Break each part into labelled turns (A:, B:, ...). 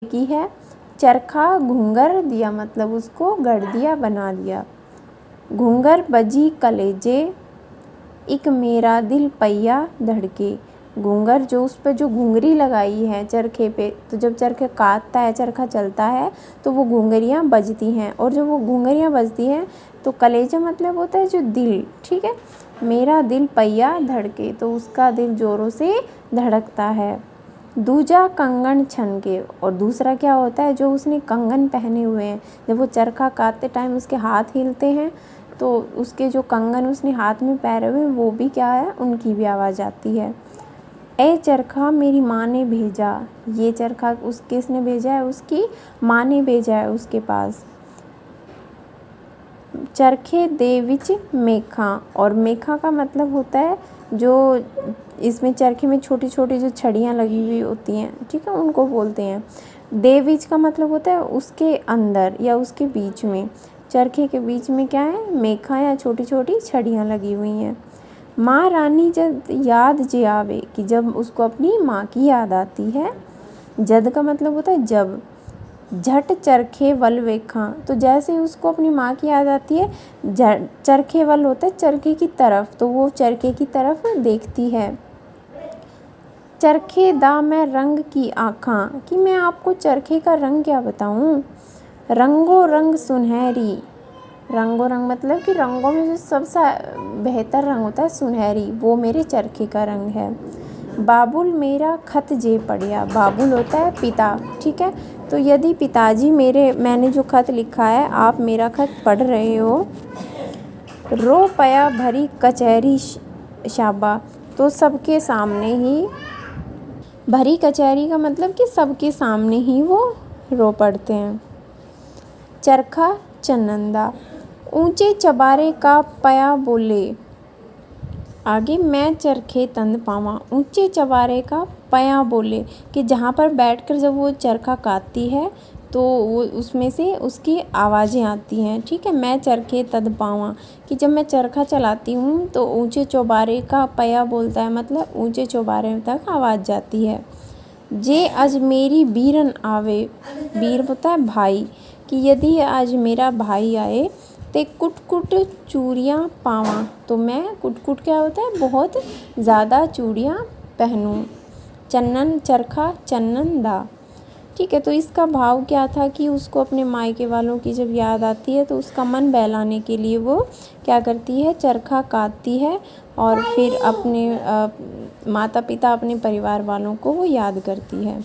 A: की है। चरखा घूंगर दिया मतलब उसको गढ़ दिया, बना दिया। घूंगर बजी कलेजे, एक मेरा दिल पहिया धड़के। घूंगर जो उस पर जो घुंघरी लगाई है चरखे पे, तो जब चरखे काटता है, चरखा चलता है तो वो घुंघरियाँ बजती हैं, और जब वो घुंघरियाँ बजती हैं तो कलेजा मतलब होता है जो दिल, ठीक है। मेरा दिल पहिया धड़के, तो उसका दिल ज़ोरों से धड़कता है। दूजा कंगन छन के, और दूसरा क्या होता है, जो उसने कंगन पहने हुए हैं, जब वो चरखा काटते टाइम उसके हाथ हिलते हैं तो उसके जो कंगन उसने हाथ में पहने हुए हैं वो भी क्या है, उनकी भी आवाज़ आती है। ए चरखा मेरी माँ ने भेजा, ये चरखा किसने भेजा है, उसकी माँ ने भेजा है उसके पास। चरखे दे विच मेखा, और मेखा का मतलब होता है जो इसमें चरखे में छोटी छोटी जो छड़ियाँ लगी हुई होती हैं, ठीक है, उनको बोलते हैं। दे विच का मतलब होता है उसके अंदर या उसके बीच में, चरखे के बीच में क्या है, मेखा या छोटी छोटी छड़ियाँ लगी हुई हैं। माँ रानी जद याद जे आवे, कि जब उसको अपनी माँ की याद आती है। जद का मतलब होता है जब। झट चरखे वल वेखा, तो जैसे उसको अपनी माँ की याद आती है, चरखे वल होता है चरखे की तरफ, तो वो चरखे की तरफ देखती है। चरखे दा मैं रंग की आँखा, कि मैं आपको चरखे का रंग क्या बताऊँ। रंगो रंग सुनहरी, रंगो रंग मतलब कि रंगों में जो सबसे बेहतर रंग होता है सुनहरी, वो मेरे चरखे का रंग है। बाबुल मेरा खत जे पढ़िया, बाबुल होता है पिता, ठीक है। तो यदि पिताजी मैंने जो खत लिखा है, आप मेरा खत पढ़ रहे हो। रो पया भरी कचहरी शाबा, तो सबके सामने ही, भरी कचहरी का मतलब कि सबके सामने ही वो रो पड़ते हैं। चरखा चन्नंदा, ऊंचे चबारे का पया बोले, आगे मैं चरखे तंद पावा, ऊंचे चबारे का पया बोले, कि जहाँ पर बैठकर जब वो चरखा काटती है तो वो उसमें से उसकी आवाज़ें आती हैं, ठीक है। मैं चरखे तद पावा, कि जब मैं चरखा चलाती हूँ तो ऊंचे चौबारे का पया बोलता है, मतलब ऊंचे चौबारे तक आवाज़ जाती है। जे अजमेरी बीरन आवे, बीर होता है भाई, कि यदि आज मेरा भाई आए ते कुट कुट चूड़ियाँ पावा, तो मैं कुट कुट क्या होता है, बहुत ज़्यादा चूड़ियाँ पहनूँ। चन्नन चरखा चन्नन दा, ठीक है। तो इसका भाव क्या था कि उसको अपने मायके वालों की जब याद आती है तो उसका मन बहलाने के लिए वो क्या करती है, चरखा काटती है, और फिर अपने माता पिता, अपने परिवार वालों को वो याद करती है।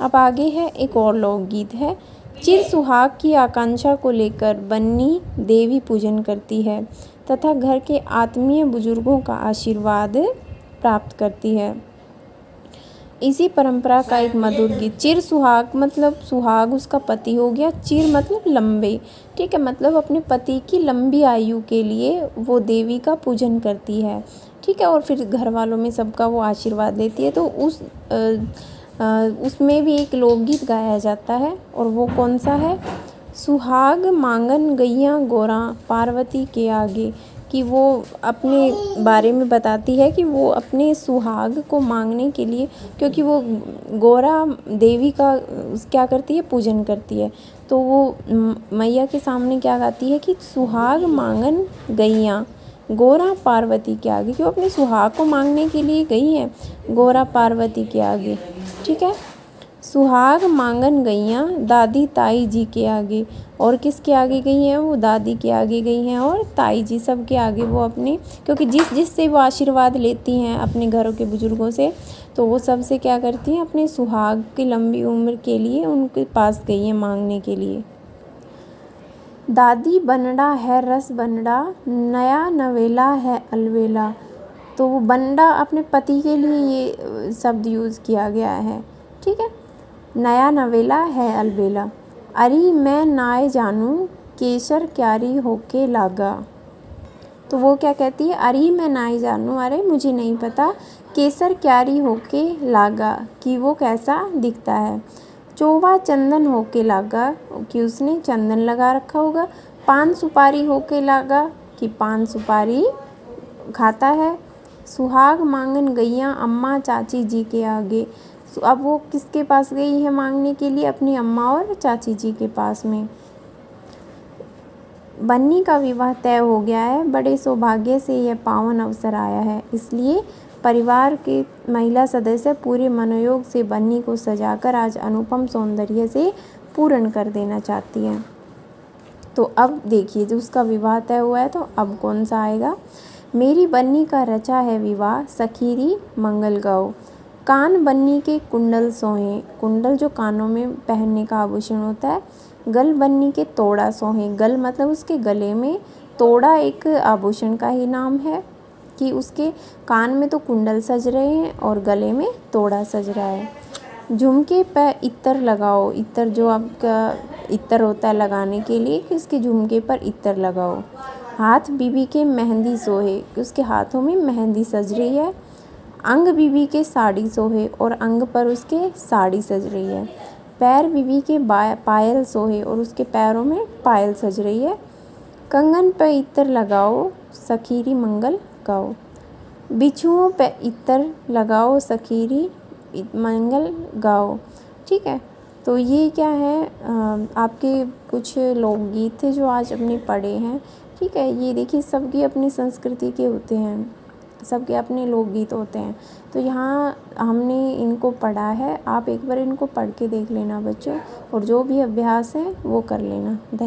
A: अब आगे है एक और लोकगीत है। चिर सुहाग की आकांक्षा को लेकर बन्नी देवी पूजन करती है तथा घर के आत्मीय बुजुर्गों का आशीर्वाद प्राप्त करती है। इसी परंपरा का एक मधुर गीत। चिर सुहाग मतलब सुहाग उसका पति हो गया, चिर मतलब लंबे, ठीक है, मतलब अपने पति की लंबी आयु के लिए वो देवी का पूजन करती है, ठीक है, और फिर घर वालों में सबका वो आशीर्वाद लेती है। तो उसमें भी एक लोकगीत गाया जाता है, और वो कौन सा है, सुहाग मांगन गैया गोरा पार्वती के आगे, कि वो अपने बारे में बताती है कि वो अपने सुहाग को मांगने के लिए, क्योंकि वो गोरा देवी का क्या करती है, पूजन करती है, तो वो मैया के सामने क्या गाती है कि सुहाग मांगन गैया गोरा पार्वती के आगे, कि वो अपने सुहाग को मांगने के लिए गई हैं गोरा पार्वती के आगे, ठीक है। सुहाग मांगन गईयाँ दादी ताई जी के आगे, और किसके आगे गई हैं, वो दादी के आगे गई हैं और ताई जी सब के आगे वो अपने, क्योंकि जिससे वो आशीर्वाद लेती हैं अपने घरों के बुजुर्गों से, तो वो सबसे क्या करती हैं, अपने सुहाग की लंबी उम्र के लिए उनके पास गई हैं मांगने के लिए। दादी बनड़ा है रस बनड़ा, नया नवेला है अलवेला, तो वो बनड़ा अपने पति के लिए ये शब्द यूज़ किया गया है, ठीक है। नया नवेला है अलबेला, अरी मैं नाय जानू केसर क्यारी होके लागा, तो वो क्या कहती है, अरे मैं नाई जानू, अरे मुझे नहीं पता केसर क्यारी होके लागा, कि वो कैसा दिखता है। चोवा चंदन होके लागा, कि उसने चंदन लगा रखा होगा। पान सुपारी होके लागा, कि पान सुपारी खाता है। सुहाग मांगन गैया अम्मा चाची जी के आगे, अब वो किसके पास गई है मांगने के लिए? अपनी अम्मा और चाची जी के पास में। बन्नी का विवाह तय हो गया है, बड़े सौभाग्य से यह पावन अवसर आया है, इसलिए परिवार के महिला सदस्य पूरे मनोयोग से बन्नी को सजाकर आज अनुपम सौंदर्य से पूर्ण कर देना चाहती हैं। तो अब देखिए, जो उसका विवाह तय हुआ है, तो अब कौन सा आएगा? मेरी बन्नी का रचा है विवाह, सखीरी मंगल गाओ। कान बन्नी के कुंडल सोहे, कुंडल जो कानों में पहनने का आभूषण होता है। गल बन्नी के तोड़ा सोहे, गल मतलब उसके गले में, तोड़ा एक आभूषण का ही नाम है कि उसके कान में तो कुंडल सज रहे हैं और गले में तोड़ा सज रहा है। झुमके पे इत्तर लगाओ, इत्तर जो आपका इत्तर होता है लगाने के लिए, कि उसके झुमके पर इत्तर लगाओ। हाथ बीबी के मेहंदी सोहे, कि उसके हाथों में मेहंदी सज रही है। अंग बीबी के साड़ी सोहे, और अंग पर उसके साड़ी सज रही है। पैर बीबी के पायल सोहे, और उसके पैरों में पायल सज रही है। कंगन पे इत्तर लगाओ, सखीरी मंगल गाओ। बिछुओं पे इत्तर लगाओ, सखीरी मंगल गाओ। ठीक है, तो ये क्या है, आपके कुछ लोकगीत थे जो आज अपने पढ़े हैं। ठीक है, ये देखिए सबकी अपनी संस्कृति के होते हैं, सबके अपने लोकगीत होते हैं। तो यहाँ हमने इनको पढ़ा है, आप एक बार इनको पढ़ के देख लेना बच्चों, और जो भी अभ्यास है वो कर लेना। धन्यवाद।